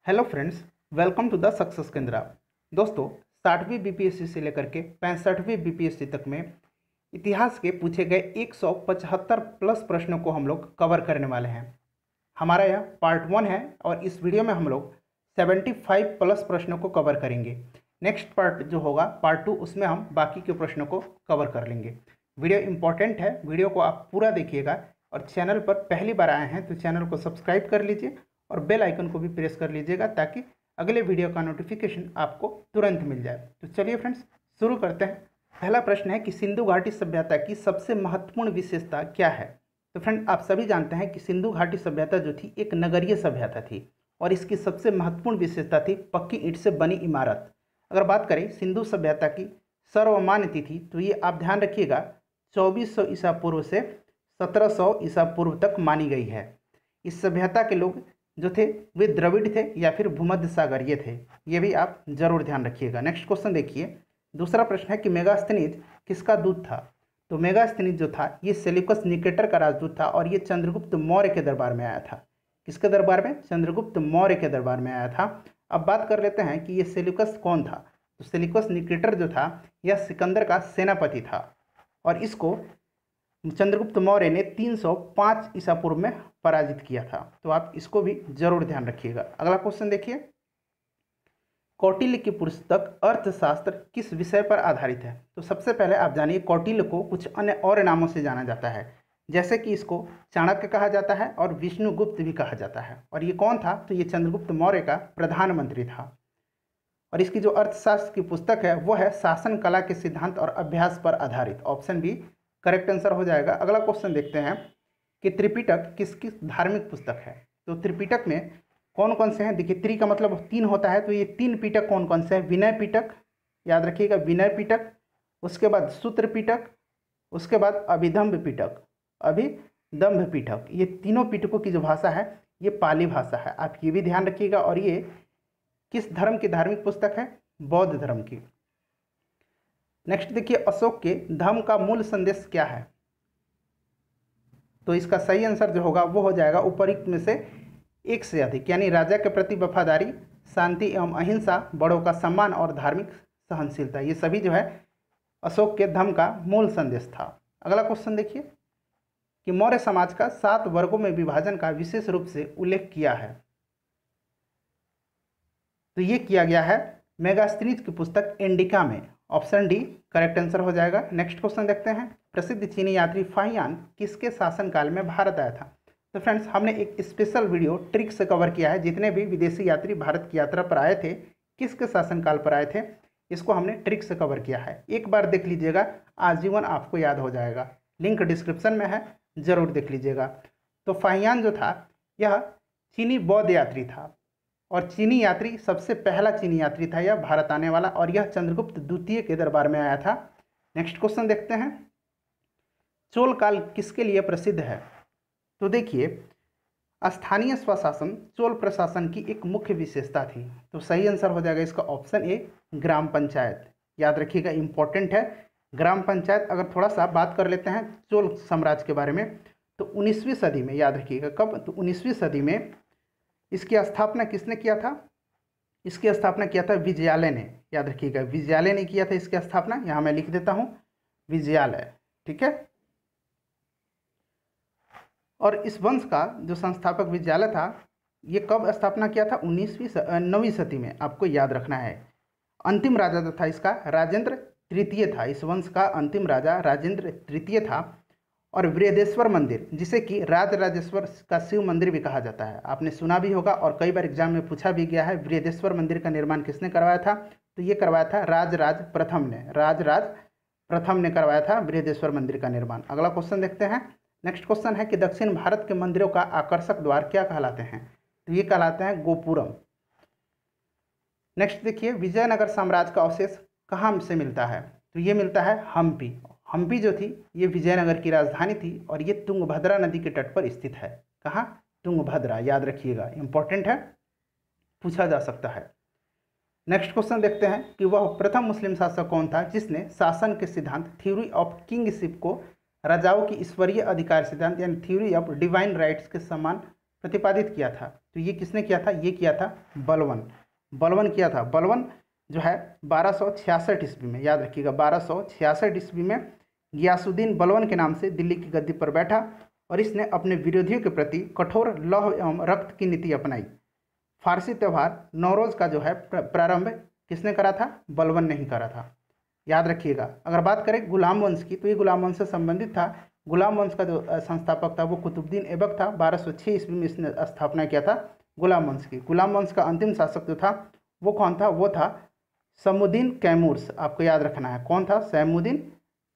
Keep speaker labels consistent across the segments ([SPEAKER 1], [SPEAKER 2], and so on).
[SPEAKER 1] Hello friends, welcome to the success Kendra. दोस्तों, 60वीं BPSC से लेकर के 65वीं बीपीएससी तक में इतिहास के पूछे गए 175 प्लस प्रश्नों को हम लोग कवर करने वाले हैं। हमारा यह पार्ट 1 है और इस वीडियो में हम लोग 75 प्लस प्रश्नों को कवर करेंगे। नेक्स्ट पार्ट जो होगा पार्ट 2, उसमें हम बाकी के प्रश्नों को कवर कर लेंगे। वीडियो इंपॉर्टेंट है, वीडियो को आप पूरा देखिएगा और चैनल पर पहली बार आए हैं तो चैनल को सब्सक्राइब कर लीजिए और बेल आइकन को भी प्रेस कर लीजिएगा ताकि अगले वीडियो का नोटिफिकेशन आपको तुरंत मिल जाए। तो चलिए फ्रेंड्स, शुरू करते हैं। पहला प्रश्न है कि सिंधु घाटी सभ्यता की सबसे महत्वपूर्ण विशेषता क्या है। तो फ्रेंड, आप सभी जानते हैं कि सिंधु घाटी सभ्यता जो थी एक नगरीय सभ्यता थी और इसकी सबसे महत्वपूर्ण विशेषता थी पक्की ईंट से बनी इमारत। अगर बात करें सिंधु सभ्यता की सर्वमान्य तिथि तो ये आप ध्यान रखिएगा 2400 ईसा पूर्व से 1700 ईसा पूर्व तक मानी गई है। इस सभ्यता के लोग जो थे वे द्रविड़ थे या फिर भूमध्य सागरीय थे, ये भी आप जरूर ध्यान रखिएगा। नेक्स्ट क्वेश्चन देखिए, दूसरा प्रश्न है कि मेगास्थनीज किसका दूत था। तो मेगास्थनीज जो था ये सेल्यूकस निकेटर का राजदूत था और ये चंद्रगुप्त मौर्य के दरबार में आया था। किसके दरबार में? चंद्रगुप्त मौर्य के दरबार में आया था। अब बात कर लेते हैं कि ये सेल्यूकस कौन था। तो सेल्यूकस निकेटर जो था यह सिकंदर का सेनापति था और इसको चंद्रगुप्त मौर्य ने 305 ईसा पूर्व में पराजित किया था। तो आप इसको भी जरूर ध्यान रखिएगा। अगला क्वेश्चन देखिए, कौटिल्य की पुस्तक अर्थशास्त्र किस विषय पर आधारित है। तो सबसे पहले आप जानिए कौटिल्य को कुछ अन्य और नामों से जाना जाता है, जैसे कि इसको चाणक्य कहा जाता है और विष्णुगुप्त भी कहा जाता है। और ये कौन था? तो ये चंद्रगुप्त मौर्य का प्रधानमंत्री था। और इसकी जो अर्थशास्त्र की पुस्तक है वो है शासन कला के सिद्धांत और अभ्यास पर आधारित। ऑप्शन बी करेक्ट आंसर हो जाएगा। अगला क्वेश्चन देखते हैं कि त्रिपिटक किसकी धार्मिक पुस्तक है। तो त्रिपिटक में कौन कौन से हैं? देखिए, त्रि का मतलब 3 होता है, तो ये 3 पिटक कौन कौन से हैं? विनय पिटक, याद रखिएगा विनय पिटक, उसके बाद सूत्र पिटक, उसके बाद अभिधम्ब पिटक, अभिदम्भ पिटक। ये तीनों पिटकों की जो भाषा है ये पाली भाषा है, आप ये भी ध्यान रखिएगा। और ये किस धर्म की धार्मिक पुस्तक है? बौद्ध धर्म की। नेक्स्ट देखिए, अशोक के धम्म का मूल संदेश क्या है। तो इसका सही आंसर जो होगा वो हो जाएगा उपरोक्त में से एक से अधिक, यानी राजा के प्रति वफादारी, शांति एवं अहिंसा, बड़ों का सम्मान और धार्मिक सहनशीलता। ये सभी जो है अशोक के धम्म का मूल संदेश था। अगला क्वेश्चन देखिए कि मौर्य समाज का 7 वर्गों में विभाजन का विशेष रूप से उल्लेख किया है। तो ये किया गया है मेगास्थनीज की पुस्तक इंडिका में। ऑप्शन डी करेक्ट आंसर हो जाएगा। नेक्स्ट क्वेश्चन देखते हैं, प्रसिद्ध चीनी यात्री फाहियान किसके शासनकाल में भारत आया था। तो फ्रेंड्स, हमने एक स्पेशल वीडियो ट्रिक से कवर किया है, जितने भी विदेशी यात्री भारत की यात्रा पर आए थे किसके शासनकाल पर आए थे, इसको हमने ट्रिक से कवर किया है। एक बार देख लीजिएगा, आजीवन आपको याद हो जाएगा। लिंक डिस्क्रिप्शन में है, जरूर देख लीजिएगा। तो फाहियान जो था यह चीनी बौद्ध यात्री था और चीनी यात्री सबसे पहला चीनी यात्री था यह भारत आने वाला, और यह चंद्रगुप्त द्वितीय के दरबार में आया था। नेक्स्ट क्वेश्चन देखते हैं, चोल काल किसके लिए प्रसिद्ध है। तो देखिए, स्थानीय स्वशासन चोल प्रशासन की एक मुख्य विशेषता थी। तो सही आंसर हो जाएगा इसका ऑप्शन ए ग्राम पंचायत। याद रखिएगा, इंपॉर्टेंट है ग्राम पंचायत। अगर थोड़ा सा बात कर लेते हैं चोल साम्राज्य के बारे में, तो 19वीं सदी में, याद रखिएगा कब, तो 19वीं सदी में इसकी स्थापना किसने किया था? इसकी स्थापना किया था विजयालय ने। याद रखिएगा, विजयालय ने किया था इसकी स्थापना। यहाँ मैं लिख देता हूँ विजयालय, ठीक है। और इस वंश का जो संस्थापक विजयालय था ये कब स्थापना किया था? 9वीं सदी में, आपको याद रखना है। अंतिम राजा जो था इसका राजेंद्र तृतीय था। इस वंश का अंतिम राजा राजेंद्र तृतीय था। और बृहदेश्वर मंदिर, जिसे कि राजराजेश्वर का शिव मंदिर भी कहा जाता है, आपने सुना भी होगा और कई बार एग्जाम में पूछा भी गया है, बृहदेश्वर मंदिर का निर्माण किसने करवाया था। तो ये करवाया था राजराज प्रथम ने। राजराज प्रथम ने करवाया था बृहदेश्वर मंदिर का निर्माण। अगला क्वेश्चन देखते हैं। नेक्स्ट क्वेश्चन है कि दक्षिण भारत के मंदिरों का आकर्षक द्वार क्या कहलाते हैं। तो ये कहलाते हैं गोपुरम। नेक्स्ट देखिए, विजयनगर साम्राज्य का अवशेष कहाँ से मिलता है। तो ये मिलता है हम्पी। हम्पी जो थी ये विजयनगर की राजधानी थी और ये तुंगभद्रा नदी के तट पर स्थित है। कहाँ? तुंगभद्रा, याद रखिएगा, इंपॉर्टेंट है, पूछा जा सकता है। नेक्स्ट क्वेश्चन देखते हैं कि वह प्रथम मुस्लिम शासक कौन था जिसने शासन के सिद्धांत थ्योरी ऑफ किंगशिप को राजाओं की ईश्वरीय अधिकार सिद्धांत यानी थ्योरी ऑफ डिवाइन राइट्स के समान प्रतिपादित किया था? तो ये किसने किया था? ये किया था बलवन। बलवन किया था। बलवन जो है 1266 ईस्वी में, याद रखिएगा 1266 ईस्वी में गियासुद्दीन बलवन के नाम से दिल्ली की गद्दी पर बैठा और इसने अपने विरोधियों के प्रति कठोर लौह एवं रक्त की नीति अपनाई। फारसी त्यौहार नौरोज का जो है प्रारंभ किसने करा था? बलवन ने ही करा था, याद रखिएगा। अगर बात करें गुलाम वंश की, तो ये गुलाम वंश से संबंधित था। गुलाम वंश का जो संस्थापक था वो कुतुबुद्दीन ऐबक था। 1206 ईस्वी में इसने स्थापना किया था गुलाम वंश की। गुलाम वंश का अंतिम शासक जो था वो कौन था? वो था सैमुद्दीन कैमूर्स। आपको याद रखना है कौन था? सैमुद्दीन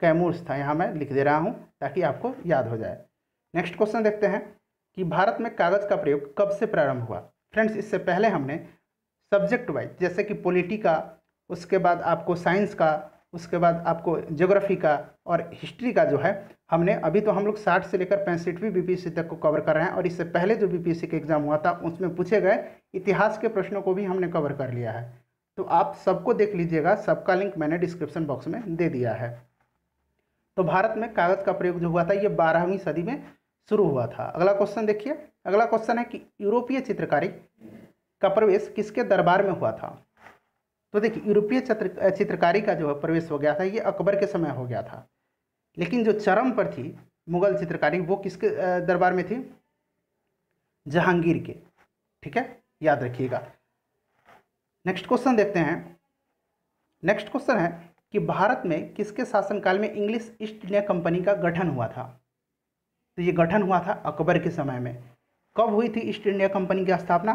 [SPEAKER 1] कैमूर्स था। यहाँ मैं लिख दे रहा हूँ ताकि आपको याद हो जाए। नेक्स्ट क्वेश्चन देखते हैं कि भारत में कागज़ का प्रयोग कब से प्रारंभ हुआ? फ्रेंड्स, इससे पहले हमने सब्जेक्ट वाइज, जैसे कि पॉलिटी का, उसके बाद आपको साइंस का, उसके बाद आपको ज्योग्राफी का और हिस्ट्री का जो है हमने, अभी तो हम लोग 60 से लेकर 65वीं बीपीएससी तक को कवर कर रहे हैं और इससे पहले जो बीपीएससी का एग्जाम हुआ था उसमें पूछे गए इतिहास के प्रश्नों को भी हमने कवर कर लिया है। तो आप सबको देख लीजिएगा, सबका लिंक मैंने डिस्क्रिप्शन बॉक्स में दे दिया है। तो भारत में कागज़ का प्रयोग जो हुआ था ये 12वीं सदी में शुरू हुआ था। अगला क्वेश्चन देखिए। अगला क्वेश्चन है कि यूरोपीय चित्रकारी का प्रवेश किसके दरबार में हुआ था? तो देखिए, यूरोपीय चित्रकारी का जो है प्रवेश हो गया था ये अकबर के समय हो गया था, लेकिन जो चरम पर थी मुगल चित्रकारी वो किसके दरबार में थी? जहांगीर के। ठीक है, याद रखिएगा। नेक्स्ट क्वेश्चन देखते हैं। नेक्स्ट क्वेश्चन है कि भारत में किसके शासनकाल में इंग्लिश ईस्ट इंडिया कंपनी का गठन हुआ था? तो ये गठन हुआ था अकबर के समय में। कब हुई थी ईस्ट इंडिया कंपनी की स्थापना?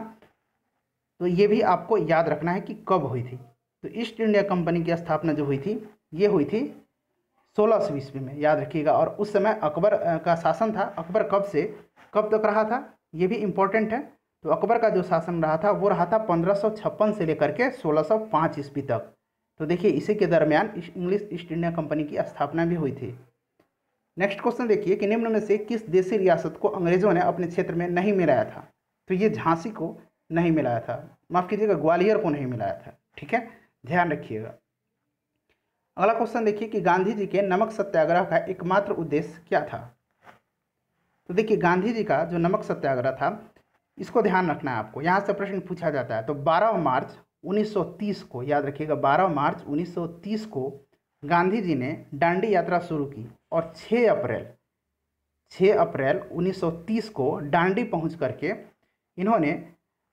[SPEAKER 1] तो ये भी आपको याद रखना है कि कब हुई थी। तो ईस्ट इंडिया कंपनी की स्थापना जो हुई थी ये हुई थी 1600 ईस्वी में, याद रखिएगा। और उस समय अकबर का शासन था। अकबर कब से कब तक रहा था ये भी इम्पोर्टेंट है। तो अकबर का जो शासन रहा था वो रहा था 1556 से लेकर के 1605 ईस्वी तक। तो देखिए, इसी के दरमियान इंग्लिश ईस्ट इंडिया कंपनी की स्थापना भी हुई थी। नेक्स्ट क्वेश्चन देखिए कि निम्न में से किस देशी रियासत को अंग्रेजों ने अपने क्षेत्र में नहीं मिलाया था? तो ये झांसी को नहीं मिलाया था, माफ़ कीजिएगा, ग्वालियर को नहीं मिलाया था। ठीक है, ध्यान रखिएगा। अगला क्वेश्चन देखिए कि गांधी जी के नमक सत्याग्रह का एकमात्र उद्देश्य क्या था? तो देखिए, गांधी जी का जो नमक सत्याग्रह था इसको ध्यान रखना है आपको, यहाँ से प्रश्न पूछा जाता है। तो 12 मार्च 1930 को, याद रखिएगा, 12 मार्च 1930 को गांधी जी ने दांडी यात्रा शुरू की और 6 अप्रैल 1930 को दांडी पहुंच करके इन्होंने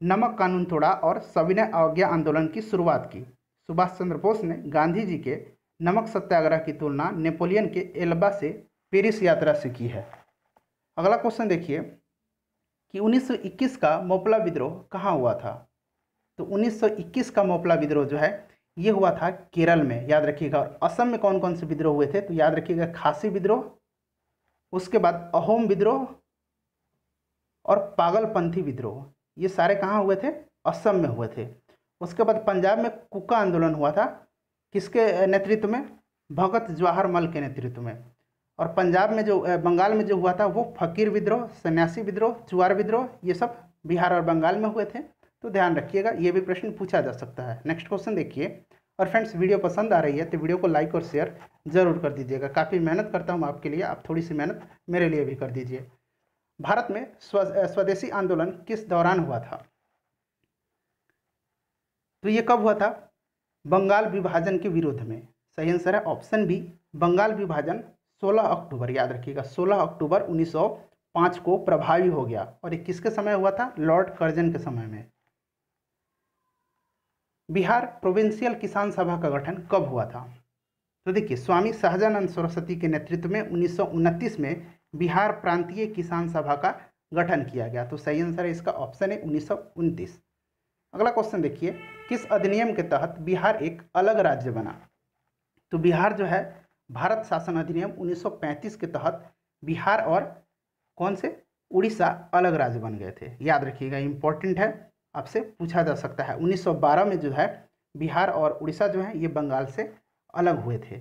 [SPEAKER 1] नमक कानून तोड़ा और सविनय अवज्ञा आंदोलन की शुरुआत की। सुभाष चंद्र बोस ने गांधी जी के नमक सत्याग्रह की तुलना नेपोलियन के एल्बा से पेरिस यात्रा से की है। अगला क्वेश्चन देखिए कि 1921 का मोपला विद्रोह कहाँ हुआ था? तो 1921 का मोपला विद्रोह जो है ये हुआ था केरल में, याद रखिएगा। और असम में कौन कौन से विद्रोह हुए थे? तो याद रखिएगा, खासी विद्रोह, उसके बाद अहोम विद्रोह और पागलपंथी विद्रोह, ये सारे कहाँ हुए थे? असम में हुए थे। उसके बाद पंजाब में कुका आंदोलन हुआ था, किसके नेतृत्व में? भगत जवाहर मल के नेतृत्व में। और पंजाब में जो बंगाल में जो हुआ था वो फकीर विद्रोह, सन्यासी विद्रोह, चुआर विद्रोह, ये सब बिहार और बंगाल में हुए थे। तो ध्यान रखिएगा, ये भी प्रश्न पूछा जा सकता है। नेक्स्ट क्वेश्चन देखिए। और फ्रेंड्स, वीडियो पसंद आ रही है तो वीडियो को लाइक और शेयर जरूर कर दीजिएगा। काफ़ी मेहनत करता हूँ आपके लिए, आप थोड़ी सी मेहनत मेरे लिए भी कर दीजिए। भारत में स्वदेशी आंदोलन किस दौरान हुआ था? तो ये कब हुआ था? बंगाल विभाजन के विरोध में। सही आंसर है ऑप्शन बी, बंगाल विभाजन 16 अक्टूबर, याद रखिएगा, 16 अक्टूबर 1905 को प्रभावी हो गया। और ये किसके समय हुआ था? लॉर्ड कर्जन के समय में। बिहार प्रोविंशियल किसान सभा का गठन कब हुआ था? तो देखिए, स्वामी सहजानंद सरस्वती के नेतृत्व में 1929 में बिहार प्रांतीय किसान सभा का गठन किया गया। तो सही आंसर है इसका ऑप्शन है 1929। अगला क्वेश्चन देखिए, किस अधिनियम के तहत बिहार एक अलग राज्य बना? तो बिहार जो है भारत शासन अधिनियम 1935 के तहत बिहार और कौन से? उड़ीसा अलग राज्य बन गए थे। याद रखिएगा, इंपॉर्टेंट है, आपसे पूछा जा सकता है। 1912 में जो है बिहार और उड़ीसा जो है ये बंगाल से अलग हुए थे।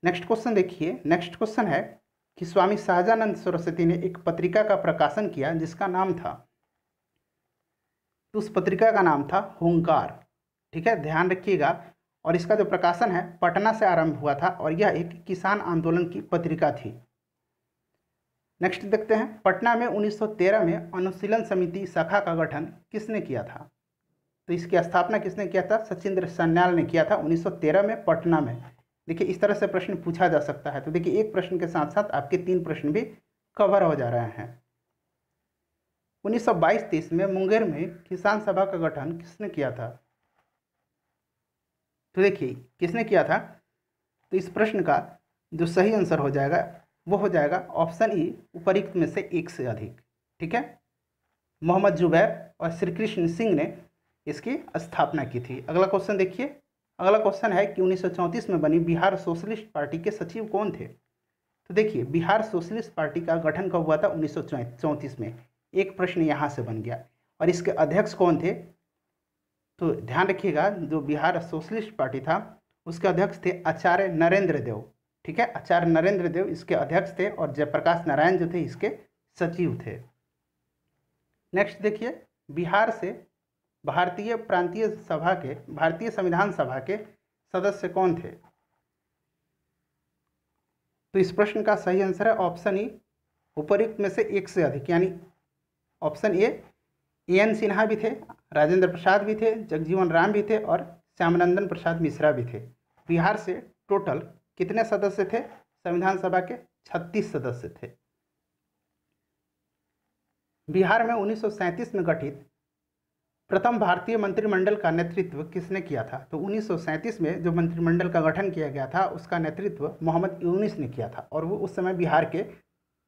[SPEAKER 1] नेक्स्ट क्वेश्चन देखिए। नेक्स्ट क्वेश्चन है कि स्वामी सहजानंद सरस्वती ने एक पत्रिका का प्रकाशन किया जिसका नाम था, तो उस पत्रिका का नाम था हुंकार। ठीक है, ध्यान रखिएगा। और इसका जो प्रकाशन है पटना से आरंभ हुआ था और यह एक किसान आंदोलन की पत्रिका थी। नेक्स्ट देखते हैं, पटना में 1913 में अनुशीलन समिति शाखा का गठन किसने किया था? तो इसकी स्थापना किसने किया था? सचिंद्र सन्याल ने किया था 1913 में पटना में। देखिए इस तरह से प्रश्न पूछा जा सकता है। तो देखिए एक प्रश्न के साथ साथ आपके 3 प्रश्न भी कवर हो जा रहे हैं। 1922-23 में मुंगेर में किसान सभा का गठन किसने किया था? तो देखिए किसने किया था? तो इस प्रश्न का जो सही आंसर हो जाएगा वो हो जाएगा ऑप्शन ई, उपरोक्त में से एक से अधिक। ठीक है, मोहम्मद जुबैर और श्री कृष्ण सिंह ने इसकी स्थापना की थी। अगला क्वेश्चन देखिए, अगला क्वेश्चन है कि 1934 में बनी बिहार सोशलिस्ट पार्टी के सचिव कौन थे? तो देखिए बिहार सोशलिस्ट पार्टी का गठन कब हुआ था? 1934 में। एक प्रश्न यहाँ से बन गया। और इसके अध्यक्ष कौन थे? तो ध्यान रखिएगा, जो बिहार सोशलिस्ट पार्टी था उसके अध्यक्ष थे आचार्य नरेंद्र देव। ठीक है, आचार्य नरेंद्र देव इसके अध्यक्ष थे और जयप्रकाश नारायण जो थे इसके सचिव थे। नेक्स्ट देखिए, बिहार से भारतीय संविधान सभा के सदस्य कौन थे? तो इस प्रश्न का सही आंसर है ऑप्शन ई, उपरोक्त में से एक से अधिक, यानी ऑप्शन ए एन सिन्हा भी थे, राजेंद्र प्रसाद भी थे, जगजीवन राम भी थे और श्यामनंदन प्रसाद मिश्रा भी थे। बिहार से टोटल कितने सदस्य थे संविधान सभा के? 36 सदस्य थे। बिहार में 1937 में गठित प्रथम भारतीय मंत्रिमंडल का नेतृत्व किसने किया था? तो 1937 में जो मंत्रिमंडल का गठन किया गया था उसका नेतृत्व मोहम्मद यूनुस ने किया था और वो उस समय बिहार के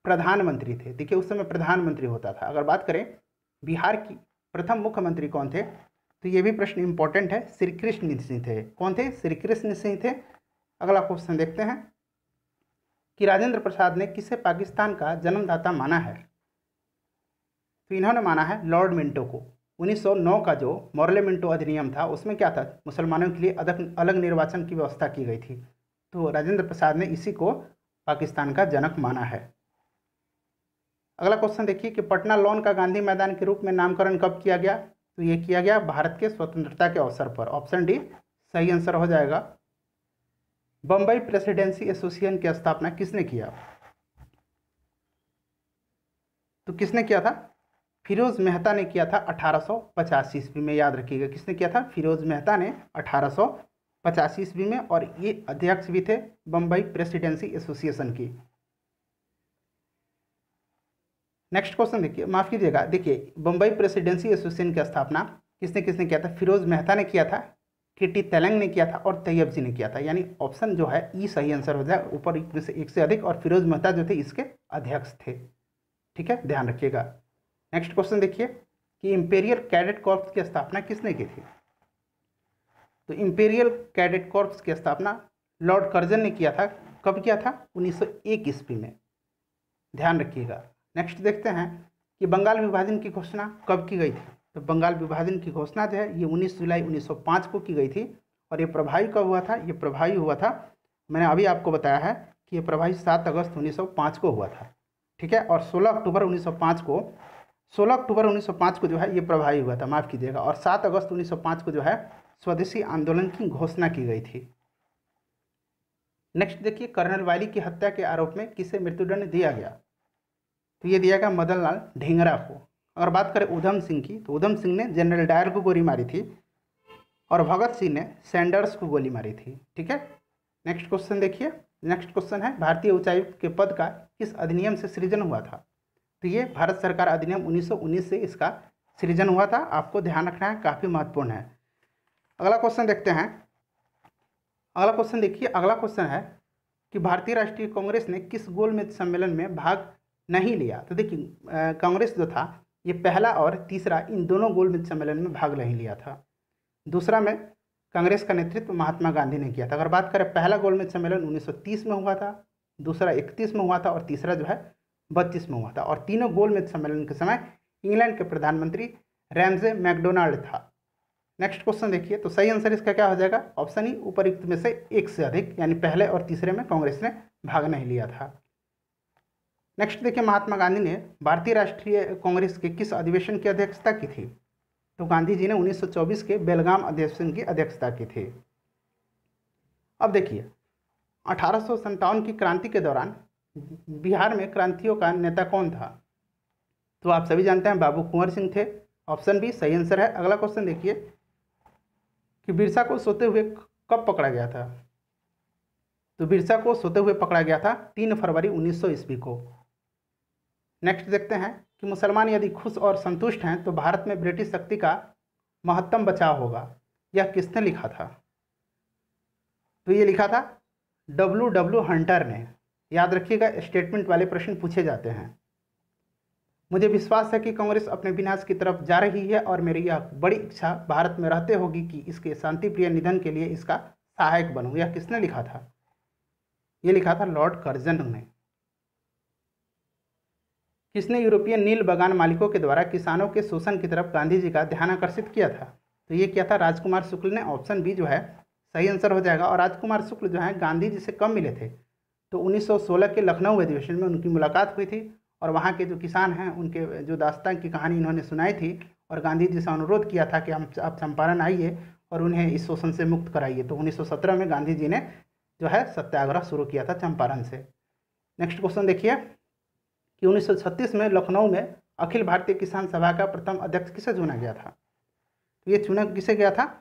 [SPEAKER 1] प्रधानमंत्री थे। देखिए उस समय प्रधानमंत्री होता था। अगर बात करें बिहार की प्रथम मुख्यमंत्री कौन थे, तो ये भी प्रश्न इंपॉर्टेंट है, श्री कृष्ण सिंह थे। कौन थे? श्री कृष्ण सिंह थे। अगला क्वेश्चन देखते हैं कि राजेंद्र प्रसाद ने किसे पाकिस्तान का जन्मदाता माना है? तो इन्होंने माना है लॉर्ड मिंटो को। 1909 का जो मॉर्ले मिंटो अधिनियम था उसमें क्या था? मुसलमानों के लिए अलग निर्वाचन की व्यवस्था की गई थी। तो राजेंद्र प्रसाद ने इसी को पाकिस्तान का जनक माना है। अगला क्वेश्चन देखिए कि पटना लॉन का गांधी मैदान के रूप में नामकरण कब किया गया? तो ये किया गया भारत के स्वतंत्रता के अवसर पर। ऑप्शन डी सही आंसर हो जाएगा। बम्बई प्रेसिडेंसी एसोसिएशन की स्थापना किसने किया? तो किसने किया था? फिरोज मेहता ने किया था 1885 ईस्वी में। याद रखिएगा किसने किया था? फिरोज मेहता ने 1885 ईस्वी में, और ये अध्यक्ष भी थे बम्बई प्रेसिडेंसी एसोसिएशन की। नेक्स्ट क्वेश्चन देखिए, माफ कीजिएगा, देखिए बम्बई प्रेसिडेंसी एसोसिएशन की स्थापना किसने किसने किया था? फिरोज मेहता ने किया था, KT तेलंग ने किया था और तैयब जी ने किया था। यानी ऑप्शन जो है ई सही आंसर हो जाए, ऊपर में से एक से अधिक, और फिरोज मेहता जो थे इसके अध्यक्ष थे। ठीक है, ध्यान रखिएगा। नेक्स्ट क्वेश्चन देखिए कि इंपीरियल कैडेट कॉर्प्स की स्थापना किसने की थी? तो इंपीरियल कैडेट कॉर्प्स की स्थापना लॉर्ड कर्जन ने किया था। कब किया था? 1901 ईस्वी में। ध्यान रखिएगा। नेक्स्ट देखते हैं कि बंगाल विभाजन की घोषणा कब की गई थी? तो बंगाल विभाजन की घोषणा जो है ये 19 जुलाई 1905 को की गई थी। और ये प्रभावी कब हुआ था? ये प्रभावी हुआ था, मैंने अभी आपको बताया है कि ये प्रभावी 7 अगस्त 1905 को हुआ था। ठीक है, और 16 अक्टूबर 1905 को जो है ये प्रभावी हुआ था, माफ़ कीजिएगा। और 7 अगस्त 1905 को जो है स्वदेशी आंदोलन की घोषणा की गई थी। नेक्स्ट देखिए, कर्नल वायली की हत्या के आरोप में किसे मृत्युदंड दिया गया? तो ये दिया गया मदन लाल ढींगरा को। अगर बात करें उधम सिंह की, तो उधम सिंह ने जनरल डायर को गोली मारी थी और भगत सिंह ने सैंडर्स को गोली मारी थी। ठीक है, नेक्स्ट क्वेश्चन देखिए। नेक्स्ट क्वेश्चन है भारतीय उच्चायुक्त के पद का किस अधिनियम से सृजन हुआ था? तो ये भारत सरकार अधिनियम 1919 से इसका सृजन हुआ था। आपको ध्यान रखना है, काफ़ी महत्वपूर्ण है। अगला क्वेश्चन देखते हैं। अगला क्वेश्चन देखिए, अगला क्वेश्चन है कि भारतीय राष्ट्रीय कांग्रेस ने किस गोलमेज सम्मेलन में भाग नहीं लिया? तो देखिए कांग्रेस जो था ये पहला और तीसरा इन दोनों गोलमेज सम्मेलन में भाग नहीं लिया था। दूसरा में कांग्रेस का नेतृत्व महात्मा गांधी ने किया था। अगर बात करें पहला गोलमेज सम्मेलन 1930 में हुआ था, दूसरा 31 में हुआ था और तीसरा जो है 32 में हुआ था। और तीनों गोलमेज सम्मेलन के समय इंग्लैंड के प्रधानमंत्री रैमजे मैकडोनाल्ड था। नेक्स्ट क्वेश्चन देखिए, तो सही आंसर इसका क्या हो जाएगा? ऑप्शन ई, उपरोक्त में से एक से अधिक, यानी पहले और तीसरे में कांग्रेस ने भाग नहीं लिया था। नेक्स्ट देखिए, महात्मा गांधी ने भारतीय राष्ट्रीय कांग्रेस के किस अधिवेशन की अध्यक्षता की थी? तो गांधी जी ने 1924 के बेलगाम अधिवेशन की अध्यक्षता की थी। अब देखिए 1857 की क्रांति के दौरान बिहार में क्रांतियों का नेता कौन था? तो आप सभी जानते हैं बाबू कुंवर सिंह थे। ऑप्शन बी सही आंसर है। अगला क्वेश्चन देखिए कि बिरसा को सोते हुए कब पकड़ा गया था? तो बिरसा को सोते हुए पकड़ा गया था 3 फरवरी 1900 ईस्वी को। नेक्स्ट देखते हैं कि मुसलमान यदि खुश और संतुष्ट हैं तो भारत में ब्रिटिश शक्ति का महत्तम बचाव होगा, यह किसने लिखा था? तो ये लिखा था W हंटर ने। याद रखिएगा, स्टेटमेंट वाले प्रश्न पूछे जाते हैं। मुझे विश्वास है कि कांग्रेस अपने विनाश की तरफ जा रही है और मेरी यह बड़ी इच्छा भारत में रहते होगी कि इसके शांतिप्रिय निधन के लिए इसका सहायक बनूं। यह किसने लिखा था? ये लिखा था लॉर्ड कर्जन ने। किसने यूरोपियन नील बागान मालिकों के द्वारा किसानों के शोषण की तरफ गांधी जी का ध्यान आकर्षित किया था? तो ये किया था राजकुमार शुक्ल ने। ऑप्शन बी जो है सही आंसर हो जाएगा। और राजकुमार शुक्ल जो है गांधी जी से कब मिले थे? तो 1916 के लखनऊ अधिवेशन में उनकी मुलाकात हुई थी और वहाँ के जो किसान हैं उनके जो दास्तान की कहानी इन्होंने सुनाई थी और गांधी जी से अनुरोध किया था कि आप चंपारण आइए और उन्हें इस शोषण से मुक्त कराइए। तो 1917 में गांधी जी ने जो है सत्याग्रह शुरू किया था चंपारण से। नेक्स्ट क्वेश्चन देखिए कि 1936 में लखनऊ में अखिल भारतीय किसान सभा का प्रथम अध्यक्ष किसे चुना गया था? तो ये चुना किसे गया था?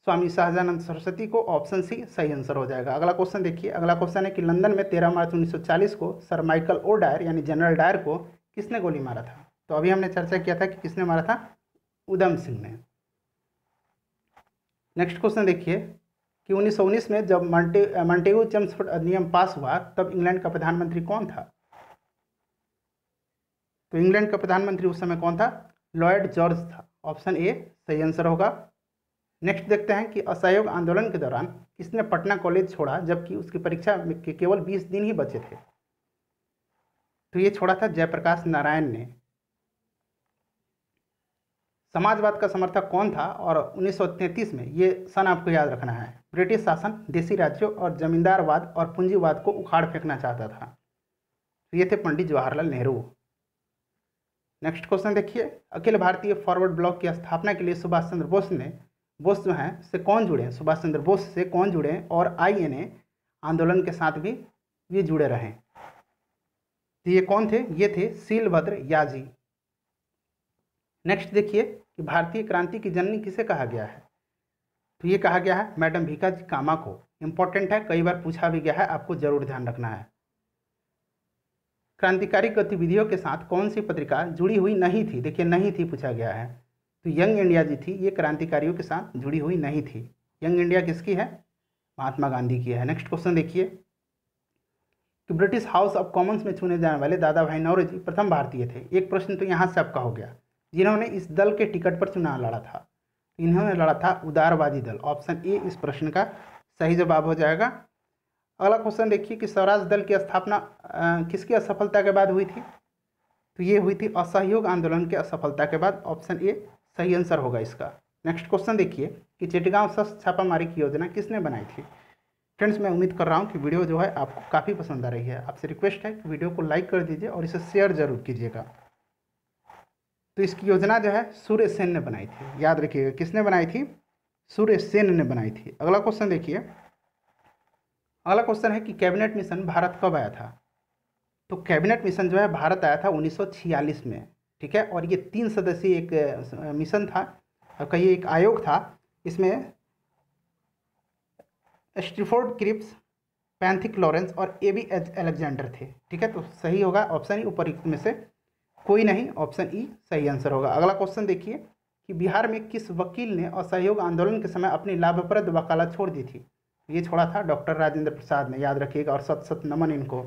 [SPEAKER 1] स्वामी सहजानंद सरस्वती को। ऑप्शन सी सही आंसर हो जाएगा। अगला क्वेश्चन देखिए। अगला क्वेश्चन है कि लंदन में 13 मार्च 1940 को सर माइकल ओ डायर यानी जनरल डायर को किसने गोली मारा था? तो अभी हमने चर्चा किया था कि किसने मारा था, उधम सिंह ने। नेक्स्ट क्वेश्चन देखिए कि 1919 में जब मॉन्टेगू चेम्सफोर्ड अधिनियम पास हुआ तब इंग्लैंड का प्रधानमंत्री कौन था? तो इंग्लैंड का प्रधानमंत्री उस समय कौन था? लॉर्ड जॉर्ज था। ऑप्शन ए सही आंसर होगा। नेक्स्ट देखते हैं कि असहयोग आंदोलन के दौरान किसने पटना कॉलेज छोड़ा जबकि उसकी परीक्षा के केवल 20 दिन ही बचे थे? तो ये छोड़ा था जयप्रकाश नारायण ने। समाजवाद का समर्थक कौन था? और 1933 में, ये सन आपको याद रखना है, ब्रिटिश शासन देसी राज्यों और जमींदारवाद और पूंजीवाद को उखाड़ फेंकना चाहता था। तो ये थे पंडित जवाहरलाल नेहरू। नेक्स्ट क्वेश्चन देखिए। अखिल भारतीय फॉरवर्ड ब्लॉक की स्थापना के लिए सुभाष चंद्र बोस जो हैं से कौन जुड़े? सुभाष चंद्र बोस से कौन जुड़े और INA आंदोलन के साथ भी ये जुड़े रहे? तो ये कौन थे? ये थे शीलभद्र याजी। नेक्स्ट देखिए कि भारतीय क्रांति की जननी किसे कहा गया है? तो ये कहा गया है मैडम भीकाजी कामा को। इंपॉर्टेंट है, कई बार पूछा भी गया है, आपको जरूर ध्यान रखना है। क्रांतिकारी गतिविधियों के साथ कौन सी पत्रिका जुड़ी हुई नहीं थी? देखिए नहीं थी पूछा गया है। तो यंग इंडिया जी थी, ये क्रांतिकारियों के साथ जुड़ी हुई नहीं थी। यंग इंडिया किसकी है? महात्मा गांधी की है। नेक्स्ट क्वेश्चन देखिए कि ब्रिटिश हाउस ऑफ कॉमन्स में चुने जाने वाले दादा भाई नौरोजी प्रथम भारतीय थे। एक प्रश्न तो यहाँ से आपका हो गया, जिन्होंने इस दल के टिकट पर चुनाव लड़ा था। इन्होंने लड़ा था उदारवादी दल। ऑप्शन ए इस प्रश्न का सही जवाब हो जाएगा। अगला क्वेश्चन देखिए कि स्वराज दल की स्थापना किसकी असफलता के बाद हुई थी? तो ये हुई थी असहयोग आंदोलन के असफलता के बाद। ऑप्शन ए सही आंसर होगा इसका। नेक्स्ट क्वेश्चन देखिए कि चिटगांव शस्त्र छापामारी की योजना किसने बनाई थी? फ्रेंड्स, मैं उम्मीद कर रहा हूँ कि वीडियो जो है आपको काफ़ी पसंद आ रही है। आपसे रिक्वेस्ट है कि वीडियो को लाइक कर दीजिए और इसे शेयर जरूर कीजिएगा। तो इसकी योजना जो है सूर्य सेन ने बनाई थी। याद रखिएगा, किसने बनाई थी? सूर्य सेन ने बनाई थी। अगला क्वेश्चन देखिए। अगला क्वेश्चन है कि कैबिनेट मिशन भारत कब आया था? तो कैबिनेट मिशन जो है भारत आया था 1946 में। ठीक है, और ये 3 सदस्यीय एक मिशन था, कहिए एक आयोग था। इसमें स्टीफोर्ड क्रिप्स, पैंथिक लॉरेंस और AB अलेक्जेंडर थे। ठीक है, तो सही होगा ऑप्शन ई, उपरोक्त में से कोई नहीं। ऑप्शन ई सही आंसर होगा। अगला क्वेश्चन देखिए कि बिहार में किस वकील ने असहयोग आंदोलन के समय अपनी लाभप्रद वकालत छोड़ दी थी? ये छोड़ा था डॉक्टर राजेंद्र प्रसाद ने। याद रखिएगा और सत सत नमन इनको।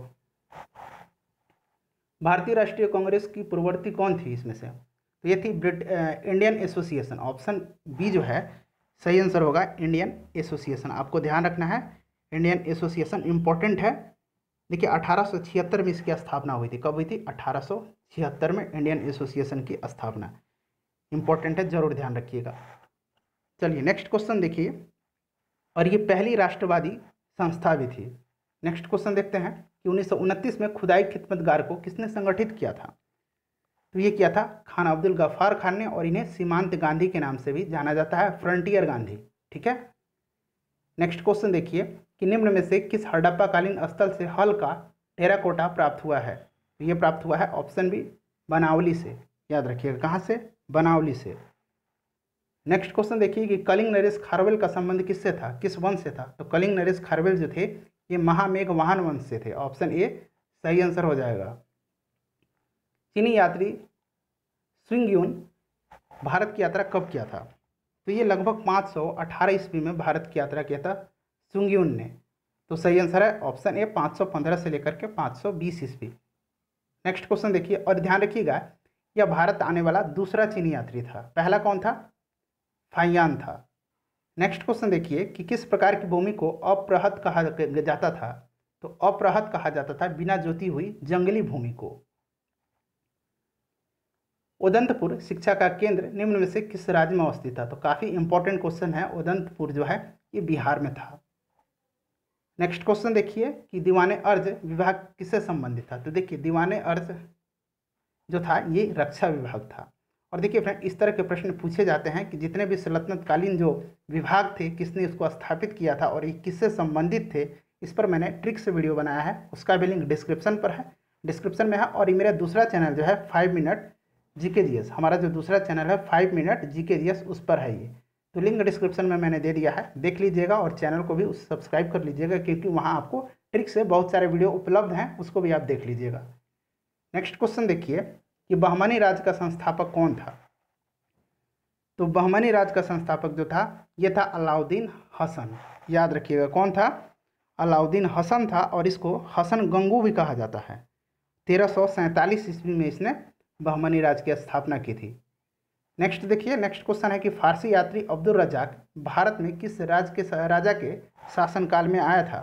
[SPEAKER 1] भारतीय राष्ट्रीय कांग्रेस की पूर्ववर्ती कौन थी इसमें से? तो ये थी इंडियन एसोसिएशन। ऑप्शन बी जो है सही आंसर होगा, इंडियन एसोसिएशन। आपको ध्यान रखना है, इंडियन एसोसिएशन इंपॉर्टेंट है। देखिए 1876 में इसकी स्थापना हुई थी। कब हुई थी? 1876 में इंडियन एसोसिएशन की स्थापना। इंपॉर्टेंट है, जरूर ध्यान रखिएगा। चलिए नेक्स्ट क्वेश्चन देखिए। और ये पहली राष्ट्रवादी संस्था भी थी। नेक्स्ट क्वेश्चन देखते हैं कि 1929 में खुदाई खिदमतगार को किसने संगठित किया था? तो ये किया था खान अब्दुल गफ्फार खान ने, और इन्हें सीमांत गांधी के नाम से भी जाना जाता है, फ्रंटियर गांधी। ठीक है। नेक्स्ट क्वेश्चन देखिए कि निम्न में से किस हड़प्पाकालीन स्थल से हल का टेराकोटा प्राप्त हुआ है? तो ये प्राप्त हुआ है ऑप्शन बी बनावली से। याद रखिएगा, कहाँ से? बनावली से। नेक्स्ट क्वेश्चन देखिए कि कलिंग नरेश खारवेल का संबंध किससे था, किस वंश से था? तो कलिंग नरेश खारवेल जो थे ये महामेघवाहन वंश से थे। ऑप्शन ए सही आंसर हो जाएगा। चीनी यात्री सुंगयुन भारत की यात्रा कब किया था? तो ये लगभग 518 ईस्वी में भारत की यात्रा किया था सुंगयुन ने। तो सही आंसर है ऑप्शन ए 515 से लेकर के 520 ईस्वी। नेक्स्ट क्वेश्चन देखिए और ध्यान रखिएगा, यह भारत आने वाला दूसरा चीनी यात्री था। पहला कौन था? फाइयान था। नेक्स्ट क्वेश्चन देखिए कि किस प्रकार की भूमि को अप्रहत कहा जाता था? तो अप्रहत कहा जाता था बिना जोती हुई जंगली भूमि को। उदंतपुर शिक्षा का केंद्र निम्न में से किस राज्य में अवस्थित था? तो काफ़ी इंपॉर्टेंट क्वेश्चन है। उदंतपुर जो है ये बिहार में था। नेक्स्ट क्वेश्चन देखिए कि दीवाने अर्ज विभाग किससे संबंधित था? तो देखिए दीवाने अर्ज जो था ये रक्षा विभाग था। और देखिए फ्रेंड, इस तरह के प्रश्न पूछे जाते हैं कि जितने भी सल्तनतकालीन जो विभाग थे किसने इसको स्थापित किया था और ये किससे संबंधित थे, इस पर मैंने ट्रिक से वीडियो बनाया है। उसका भी लिंक डिस्क्रिप्शन पर है, डिस्क्रिप्शन में है। और ये मेरा दूसरा चैनल जो है 5 मिनट जीके जीएस, हमारा जो दूसरा चैनल है 5 मिनट जीके जीएस, उस पर है ये। तो लिंक डिस्क्रिप्शन में मैंने दे दिया है, देख लीजिएगा और चैनल को भी सब्सक्राइब कर लीजिएगा, क्योंकि वहाँ आपको ट्रिक से बहुत सारे वीडियो उपलब्ध हैं, उसको भी आप देख लीजिएगा। नेक्स्ट क्वेश्चन देखिए कि बहमनी राज्य का संस्थापक कौन था? तो बहमनी राज्य का संस्थापक जो था ये था अलाउद्दीन हसन। याद रखिएगा, कौन था? अलाउद्दीन हसन था। और इसको हसन गंगू भी कहा जाता है। 1347 ईस्वी में इसने बहमनी राज्य की स्थापना की थी। नेक्स्ट देखिए, नेक्स्ट क्वेश्चन है कि फारसी यात्री अब्दुल रजाक भारत में किस राजा के शासनकाल में आया था?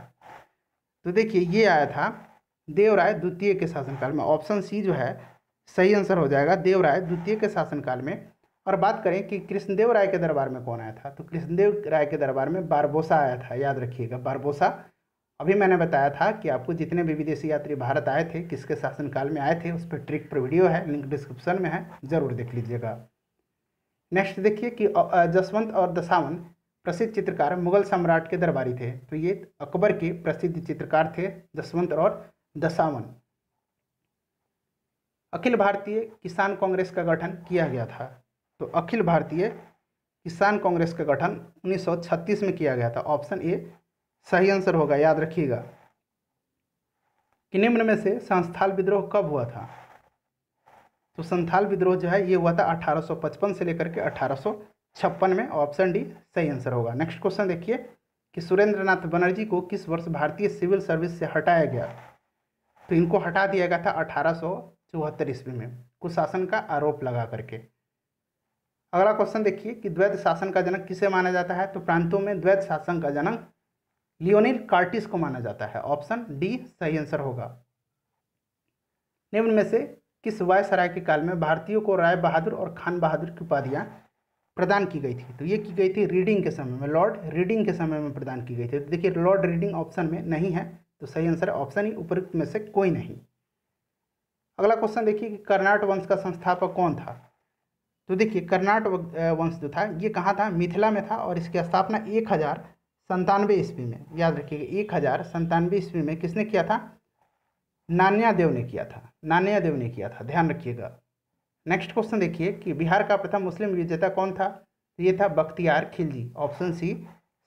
[SPEAKER 1] तो देखिए ये आया था देवराय द्वितीय के शासनकाल में। ऑप्शन सी जो है सही आंसर हो जाएगा, देवराय द्वितीय के शासनकाल में। और बात करें कि कृष्णदेव राय के दरबार में कौन आया था? तो कृष्णदेव राय के दरबार में बारबोसा आया था। याद रखिएगा, बारबोसा। अभी मैंने बताया था कि आपको जितने भी विदेशी यात्री भारत आए थे किसके शासनकाल में आए थे, उस पर ट्रिक पर वीडियो है, लिंक डिस्क्रिप्शन में है, ज़रूर देख लीजिएगा। नेक्स्ट देखिए कि जसवंत और दशावन प्रसिद्ध चित्रकार मुगल सम्राट के दरबारी थे। तो ये अकबर के प्रसिद्ध चित्रकार थे जसवंत और दशावन। अखिल भारतीय किसान कांग्रेस का गठन किया गया था। तो अखिल भारतीय किसान कांग्रेस का गठन 1936 में किया गया था। ऑप्शन ए सही आंसर होगा। याद रखिएगा कि निम्न में से संथाल विद्रोह कब हुआ था? तो संथाल विद्रोह जो है ये हुआ था 1855 से लेकर के 1856 में। ऑप्शन डी सही आंसर होगा। नेक्स्ट क्वेश्चन देखिए कि सुरेंद्रनाथ बनर्जी को किस वर्ष भारतीय सिविल सर्विस से हटाया गया? तो इनको हटा दिया गया था 1874 ईस्वी में, कुशासन का आरोप लगा करके। अगला क्वेश्चन देखिए कि द्वैध शासन का जनक किसे माना जाता है? तो प्रांतों में द्वैध शासन का जनक लियोनिल कार्टिस को माना जाता है। ऑप्शन डी सही आंसर होगा। निम्न में से किस वायसराय के काल में भारतीयों को राय बहादुर और खान बहादुर की उपाधियां प्रदान की गई थी? तो ये की गई थी रीडिंग के समय में, लॉर्ड रीडिंग के समय में प्रदान की गई थी। तो देखिए लॉर्ड रीडिंग ऑप्शन में नहीं है, तो सही आंसर है ऑप्शन ही उपयुक्त में से कोई नहीं। अगला क्वेश्चन देखिए कि कर्नाट वंश का संस्थापक कौन था? तो देखिए कर्नाट वंश जो था ये कहाँ था? मिथिला में था। और इसकी स्थापना 1097 ईस्वी में, याद रखिएगा 1097 ईस्वी में किसने किया था? नान्यादेव ने किया था। नान्यादेव ने किया था, ध्यान रखिएगा। नेक्स्ट क्वेश्चन देखिए कि बिहार का प्रथम मुस्लिम विजेता कौन था? तो ये था बख्तियार खिलजी। ऑप्शन सी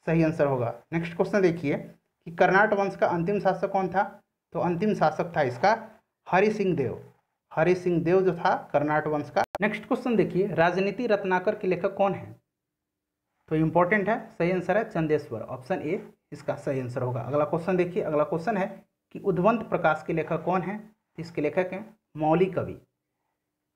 [SPEAKER 1] सही आंसर होगा। नेक्स्ट क्वेश्चन देखिए कि कर्नाट वंश का अंतिम शासक कौन था? तो अंतिम शासक था इसका हरि सिंह देव। हरि सिंह देव जो था कर्नाट वंश का। नेक्स्ट क्वेश्चन देखिए राजनीति रत्नाकर के लेखक कौन है? तो इंपॉर्टेंट है, सही आंसर है चंदेश्वर। ऑप्शन ए इसका सही आंसर होगा। अगला क्वेश्चन देखिए, अगला क्वेश्चन है कि उद्वंत प्रकाश के लेखक कौन है? इसके लेखक हैं मौली कवि।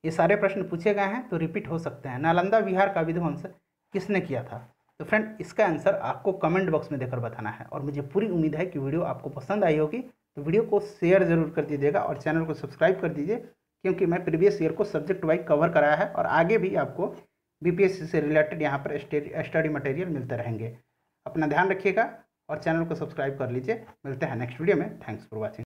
[SPEAKER 1] ये सारे प्रश्न पूछे गए हैं तो रिपीट हो सकते हैं। नालंदा विहार का विध्वंस किसने किया था? तो फ्रेंड इसका आंसर आपको कमेंट बॉक्स में देकर बताना है। और मुझे पूरी उम्मीद है कि वीडियो आपको पसंद आई होगी, तो वीडियो को शेयर जरूर कर दीजिएगा और चैनल को सब्सक्राइब कर दीजिए, क्योंकि मैं प्रीवियस ईयर को सब्जेक्ट वाइज कवर कराया है और आगे भी आपको बीपीएससी से रिलेटेड यहाँ पर स्टडी मटेरियल मिलते रहेंगे। अपना ध्यान रखिएगा और चैनल को सब्सक्राइब कर लीजिए। मिलते हैं नेक्स्ट वीडियो में। Thanks for watching.